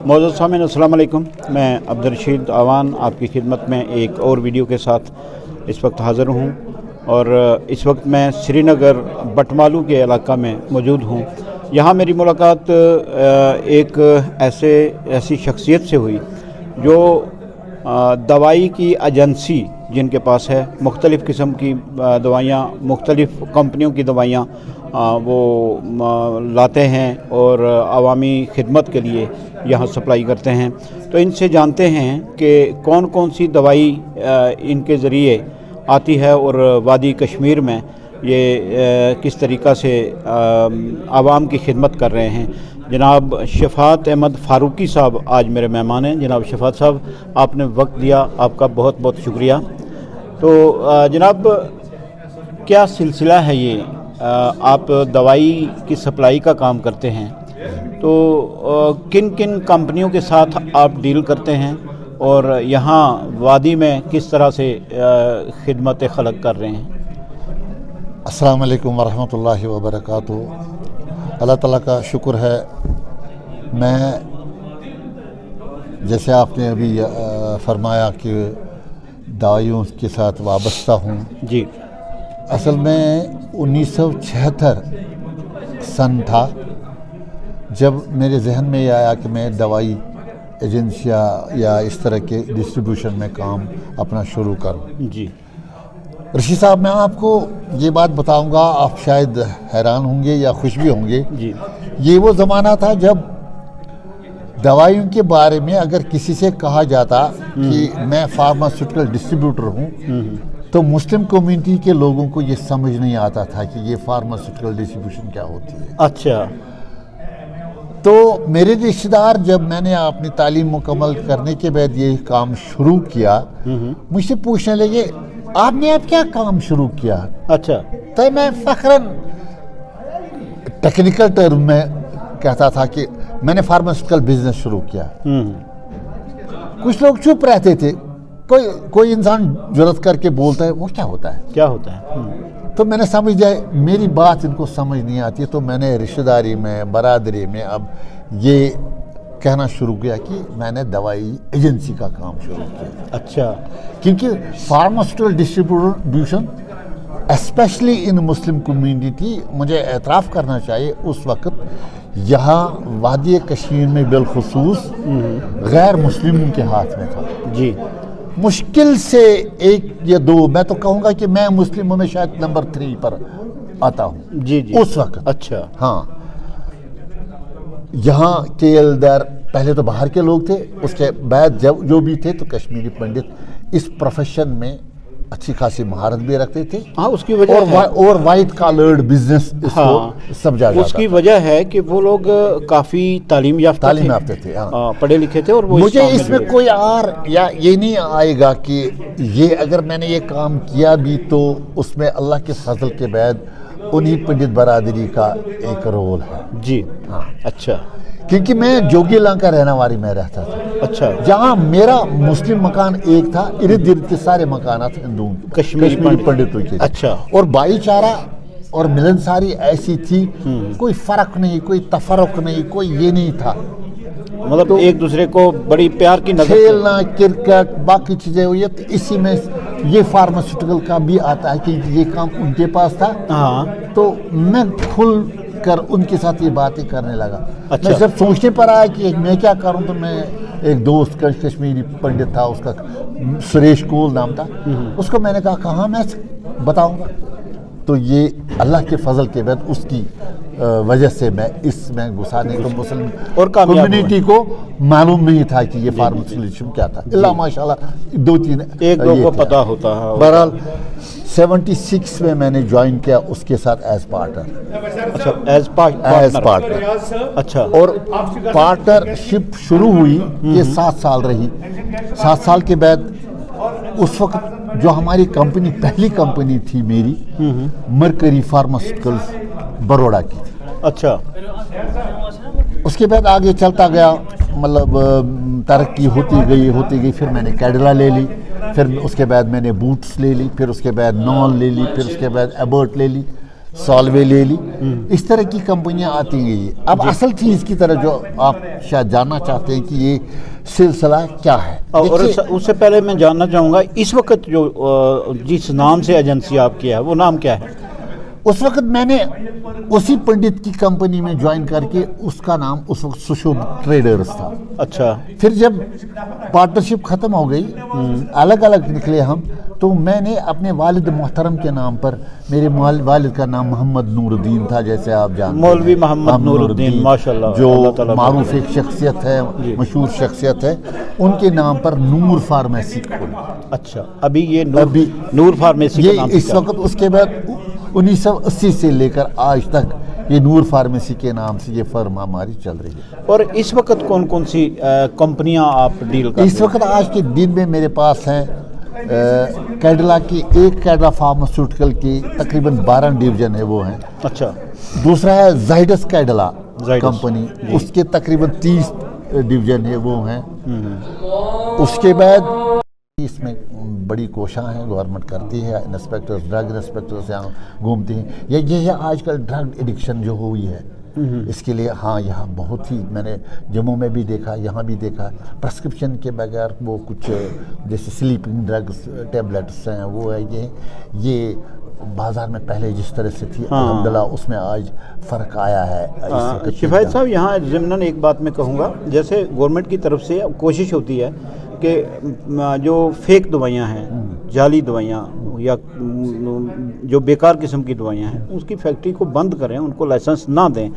मौजूद सामीन अस्सलाम वालेकुम। मैं अब्दुल रशीद आवान आपकी खिदमत में एक और वीडियो के साथ इस वक्त हाज़िर हूँ और इस वक्त मैं श्रीनगर बटमालू के इलाका में मौजूद हूँ। यहाँ मेरी मुलाकात एक ऐसी शख्सियत से हुई जो दवाई की एजेंसी जिनके पास है, मुख्तलिफ़ किस्म की दवाइयाँ, मुख्तलिफ़ कंपनियों की दवाइयाँ वो लाते हैं और आवामी खिदमत के लिए यहाँ सप्लाई करते हैं। तो इनसे जानते हैं कि कौन कौन सी दवाई इनके ज़रिए आती है और वादी कश्मीर में ये किस तरीक़ा से आवाम की खिदमत कर रहे हैं। जनाब शफ़ात अहमद फ़ारूकी साहब आज मेरे मेहमान हैं। जनाब शफ़ात साहब, आपने वक्त दिया, आपका बहुत बहुत शुक्रिया। तो जनाब, क्या सिलसिला है ये? आप दवाई की सप्लाई का काम करते हैं, तो किन किन कंपनियों के साथ आप डील करते हैं और यहाँ वादी में किस तरह से खिदमत खलक कर रहे हैं? अस्सलाम वालेकुम वरहमतुल्लाहि वबरकातुहू। अल्लाह ताला का शुक्र है, मैं जैसे आपने अभी फरमाया कि दवाइयों के साथ वाबस्ता हूँ। जी, असल में 1976 सन था जब मेरे जहन में ये आया कि मैं दवाई एजेंसियाँ या इस तरह के डिस्ट्रीब्यूशन में काम अपना शुरू करूँ। जी रशीद साहब, मैं आपको ये बात बताऊंगा, आप शायद हैरान होंगे या खुश भी होंगे। जी, ये वो ज़माना था जब दवाइयों के बारे में अगर किसी से कहा जाता कि मैं फार्मास्यूटिकल डिस्ट्रीब्यूटर हूँ, तो मुस्लिम कम्युनिटी के लोगों को ये समझ नहीं आता था कि ये फार्मास्यूटिकल डिस्ट्रीब्यूशन क्या होती है। अच्छा। तो मेरे रिश्तेदार, जब मैंने अपनी तालीम मुकम्मल करने के बाद ये काम शुरू किया, मुझसे पूछने लगे, आपने अब क्या काम शुरू किया? अच्छा। तो मैं फखरन टेक्निकल टर्म में कहता था कि मैंने फार्मास्यूटिकल बिजनेस शुरू किया। कुछ लोग चुप रहते थे, कोई इंसान जुर्रत करके बोलता है, वो क्या होता है, क्या होता है? तो मैंने समझ लिया मेरी बात इनको समझ नहीं आती, तो मैंने रिश्तेदारी में, बरादरी में अब ये कहना शुरू किया कि मैंने दवाई एजेंसी का काम शुरू किया। अच्छा। क्योंकि pharmaceutical distribution specially in Muslim community, मुझे एतराफ़ करना चाहिए, उस वक्त यहाँ वादी कश्मीर में बिलखुसूस गैर मुस्लिमों के हाथ में था। जी, मुश्किल से एक या दो, मैं तो कहूँगा कि मैं मुस्लिमों में शायद नंबर 3 पर आता हूँ। जी जी, उस वक्त। अच्छा। हाँ, यहाँ के एल्डर पहले तो बाहर के लोग थे, उसके बाद जब जो भी थे तो कश्मीरी पंडित इस प्रोफेशन में अच्छी खासी महारत भी रखते थे। हाँ, उसकी वजह और वाइट कॉलर्ड बिजनेस इसको सब जाता। उसकी वजह है कि वो लोग काफ़ी तालीम याफ्ता थे। हाँ, पढ़े लिखे थे। और वो मुझे इसमें कोई आर या ये नहीं आएगा कि ये अगर मैंने ये काम किया भी तो उसमें अल्लाह के फजल के बाद उन्हीं पंडित बरादरी का एक रोल है। जी हाँ। अच्छा। क्योंकि मैं जोगीला का रहने वाली में रहता था। अच्छा। जहाँ मेरा मुस्लिम मकान एक था, इर्द गिर्द के सारे मकानात हिंदुओं कश्मीरी पंडितों के। अच्छा। और भाईचारा और मिलनसारी ऐसी थी, कोई फर्क नहीं, कोई तफरक नहीं, कोई ये नहीं था। मतलब तो एक दूसरे को बड़ी प्यार की नजर, खेलना, क्रिकेट, बाकी चीजें हुई। तो इसी में ये फार्मास्यूटिकल का भी आता है कि ये काम उनके पास था। हाँ। तो मैं खुल कर उनके साथ ये बातें करने लगा। अच्छा। मैं सिर्फ सोचने पर आया कि मैं क्या करूं, तो मैं एक दोस्त का कश्मीरी पंडित था, उसका सुरेश कोल नाम था, उसको मैंने कहा कहाँ मैं बताऊंगा। तो ये अल्लाह के फजल के बाद उसकी वजह से मैं इसमें घुसा, नहीं तो मुस्लिम और कम्युनिटी को मालूम नहीं था कि ये फार्मास्यूटिकल क्या था। अल्लाह माशाल्लाह दो को पता होता है। बहरहाल 76 में मैंने ज्वाइन किया उसके साथ एज पार्टनर। अच्छा, एज पार्टनर। अच्छा। और पार्टनरशिप शुरू हुई, ये 7 साल रही। 7 साल के बाद उस वक्त जो हमारी कंपनी, पहली कंपनी थी मेरी, मरकरी फार्मास्यूटिकल्स बड़ौदा की थी। अच्छा। उसके बाद आगे चलता गया, मतलब तरक्की होती गई। फिर मैंने कैडिला ले ली, फिर उसके बाद मैंने बूट्स ले ली, फिर उसके बाद नॉन ले ली, फिर उसके बाद एबर्ट ले ली। सॉल्वे ले ली, इस तरह की कंपनियां आती गई। अब असल चीज़ की तरह जो आप शायद जानना चाहते हैं कि ये सिलसिला क्या है। और उससे पहले मैं जानना चाहूँगा इस वक्त जो जिस नाम से एजेंसी आपकी है वो नाम क्या है? उस वक्त मैंने उसी पंडित की कंपनी में ज्वाइन करके, उसका नाम उस वक्त सुशोभ ट्रेडर्स था। अच्छा। फिर जब पार्टनरशिप ख़त्म हो गई, अलग अलग निकले हम, तो मैंने अपने वालिद मोहतरम के नाम पर, मेरे वालिद का नाम मोहम्मद नूरुद्दीन था, जैसे आप जानते हैं, मौलवी मोहम्मद नूरुद्दीन, माशाल्लाह, जो मारूफ एक शख्सियत है, मशहूर शख्सियत है, उनके नाम पर नूर फार्मेसी खोली। अच्छा, अभी ये नूर फार्मेसी ये का नाम इस वक्त, उसके बाद 1980 से लेकर आज तक ये नूर फार्मेसी के नाम से ये फर्म हमारी चल रही है। और इस वक्त कौन कौन सी कंपनियां आप डील करते हैं? इस वक्त आज के दिन में मेरे पास हैं कैडिला की, एक कैडिला फार्मास्यूटिकल की तकरीबन 12 डिवीजन है, वो हैं। अच्छा। दूसरा है जाइडस कैडिला कंपनी, उसके तकरीबन 30 डिवीजन है, वो हैं। उसके बाद इसमें बड़ी कोशिशें हैं गवर्नमेंट करती है, इंस्पेक्टर्स, ड्रग इंस्पेक्टर्स यहाँ घूमते हैं। ये आजकल ड्रग एडिक्शन जो हुई है, इसके लिए हाँ यहाँ बहुत ही, मैंने जम्मू में भी देखा, यहाँ भी देखा, प्रेस्क्रिप्शन के बगैर वो कुछ जैसे स्लीपिंग ड्रग्स टैबलेट्स हैं, वो है ये बाज़ार में पहले जिस तरह से थी, अल्हम्दुलिल्लाह उसमें आज फ़र्क आया है। शिफायत साहब, यहाँ ज़िमनन एक बात मैं कहूँगा, जैसे गवर्नमेंट की तरफ से कोशिश होती है कि जो फेक दवाइयाँ हैं, जाली दवाइयाँ या जो बेकार किस्म की दवाइयाँ हैं, उसकी फैक्ट्री को बंद करें, उनको लाइसेंस ना दें।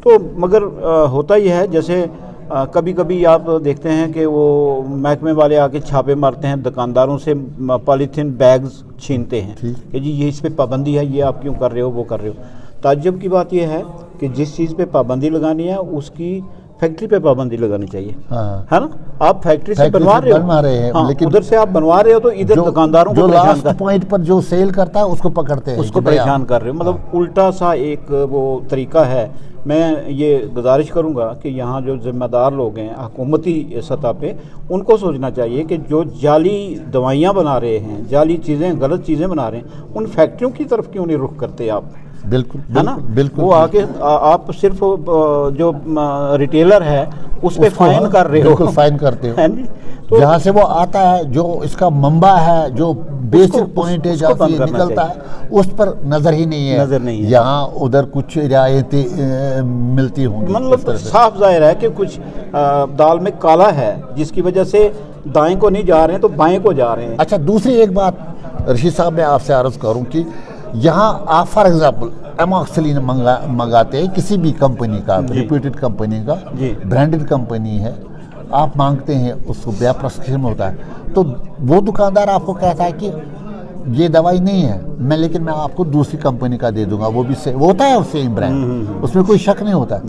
तो मगर होता ही है, जैसे कभी कभी आप देखते हैं कि वो महकमे वाले आके छापे मारते हैं, दुकानदारों से पॉलीथीन बैग्स छीनते हैं कि जी ये इस पे पाबंदी है, ये आप क्यों कर रहे हो, वो कर रहे हो। ताज्जुब की बात यह है कि जिस चीज़ पे पाबंदी लगानी है उसकी फैक्ट्री पे पाबंदी लगानी चाहिए, है ना? आप फैक्ट्री से बनवा रहे हैं, हाँ, लेकिन उधर से आप बनवा रहे हो तो इधर दुकानदारों को लास्ट पॉइंट पर जो सेल करता है उसको पकड़ते हैं, उसको परेशान कर रहे हो। मतलब उल्टा सा एक वो तरीका है। मैं ये गुजारिश करूंगा कि यहाँ जो जिम्मेदार लोग हैं हुकूमती सतह पे, उनको सोचना चाहिए कि जो जाली दवाइयाँ बना रहे हैं, जाली चीज़ें, गलत चीज़ें बना रहे हैं, उन फैक्ट्रियों की तरफ क्यों नहीं रुख करते आप? बिल्कुल, है ना? बिल्कुल। वो आके आप सिर्फ जो रिटेलर है उस पे फाइन कर रहे हो, बिल्कुल फाइन करते हो। तो जहाँ से वो आता है, जो इसका मंबा है, जो बेसिक पॉइंट है जहाँ से निकलता है, उस पर नजर ही नहीं है। यहाँ उधर कुछ रियायतें मिलती होंगी। मतलब साफ जाहिर है कि कुछ दाल में काला है, जिसकी वजह से दाएं को नहीं जा रहे हैं तो बाएं को जा रहे हैं। अच्छा, दूसरी एक बात रशीद साहब मैं आपसे अर्ज करूँ कि यहाँ आप फॉर एग्जाम्पल एमॉक्सिलिन मंगाते हैं किसी भी कंपनी का, रिप्यूटेड कंपनी का, ब्रांडेड कंपनी है, आप मांगते हैं, उसको बिना प्रेस्क्रिप्शन होता है, तो वो दुकानदार आपको कहता है कि ये दवाई नहीं है, लेकिन मैं आपको दूसरी कंपनी का दे दूंगा, वो भी वो होता है सेम ब्रांड, उसमें कोई शक नहीं होता।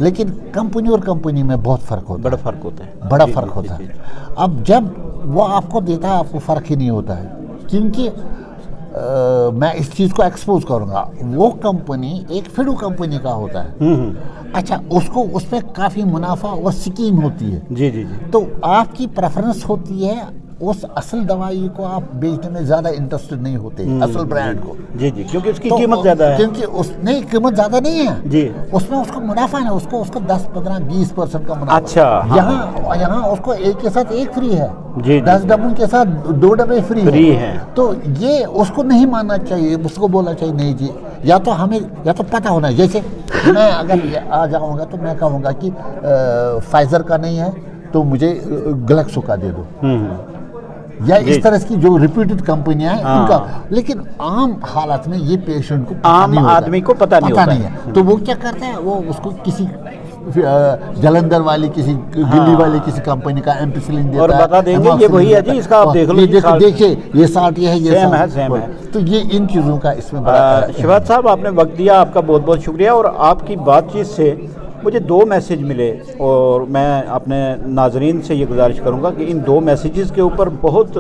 लेकिन कंपनी और कंपनी में बहुत फ़र्क होता है, बड़ा फ़र्क होता है, बड़ा फ़र्क होता है। अब जब वो आपको देता है, आपको फ़र्क ही नहीं होता है, क्योंकि मैं इस चीज़ को एक्सपोज करूंगा, वो कंपनी एक फिडू कंपनी का होता है। अच्छा, उसको उसमें काफ़ी मुनाफा और स्कीम होती है। जी जी जी। तो आपकी प्रेफरेंस होती है उस असल दवाई को आप बेचने में ज़्यादा इंटरेस्टेड नहीं होते, असल ब्रांड को। जी जी, क्योंकि उसकी कीमत ज़्यादा है। क्योंकि उसने कीमत ज़्यादा नहीं है जी, उसमें उसको मुनाफा है, उसको 10, 15, 20% का मुनाफा। अच्छा। यहाँ उसको एक के साथ एक फ्री है, जी, 10 डब्बों के साथ 2 डब्बे फ्री है। तो ये उसको नहीं मानना चाहिए, उसको बोलना चाहिए नहीं जी, या तो हमें या तो पता होना है। जैसे मैं अगर आ जाऊँगा तो मैं कहूँगा कि फाइजर का नहीं है तो मुझे ग्लेक्सो का दे दो, या इस तरह की जो रिप्यूटेड कंपनियां हैं उनका। लेकिन आम हालत में ये पेशेंट को, आम आदमी को पता नहीं है। तो वो क्या करता है, वो उसको किसी जलंधर वाली, किसी दिल्ली वाली किसी कंपनी का एम्पिसिलिन देता है, और बता देंगे ये वही है जी, इसका आप देख लो, देखिए ये 60 है, ये सेम है। तो ये इन चीज़ों का इसमें बड़ा। शिवाद साहब, आपने वक्त दिया, आपका बहुत बहुत शुक्रिया। और आपकी बातचीत से मुझे 2 मैसेज मिले, और मैं अपने नाजरीन से ये गुजारिश करूँगा कि इन 2 मैसेजेस के ऊपर बहुत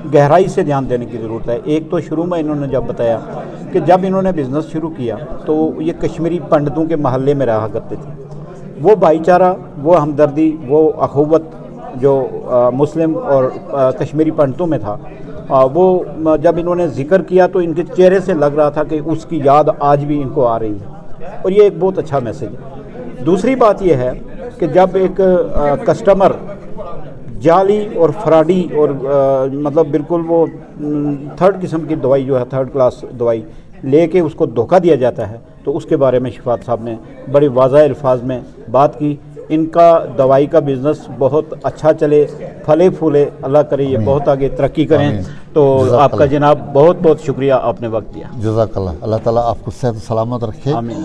गहराई से ध्यान देने की ज़रूरत है। एक तो शुरू में इन्होंने जब बताया कि जब इन्होंने बिज़नेस शुरू किया तो ये कश्मीरी पंडितों के महल्ले में रहा करते थे। वो भाईचारा, वो हमदर्दी, वो अखुवत जो मुस्लिम और कश्मीरी पंडितों में था, وہ جب انہوں نے ذکر کیا تو ان کے چہرے سے لگ رہا تھا کہ اس کی یاد آج بھی ان کو آ رہی ہے، اور یہ ایک بہت اچھا میسج ہے۔ دوسری بات یہ ہے کہ جب ایک کسٹمر جعلی اور فراڈی اور مطلب بالکل وہ تھرڈ قسم کی دوائی جو ہے، تھرڈ کلاس دوائی لے کے اس کو دھوکہ دیا جاتا ہے، تو اس کے بارے میں شفاعت صاحب نے بڑی واضح الفاظ میں بات کی۔ ان کا دوائی کا بزنس بہت اچھا چلے، پھلے پھولے، اللہ کرے یہ بہت آگے ترقی کریں۔ تو آپ کا جناب بہت بہت شکریہ، آپ نے وقت دیا۔ جزاک اللہ، اللہ تعالیٰ آپ کو صحت و سلامت رکھے۔ آمین۔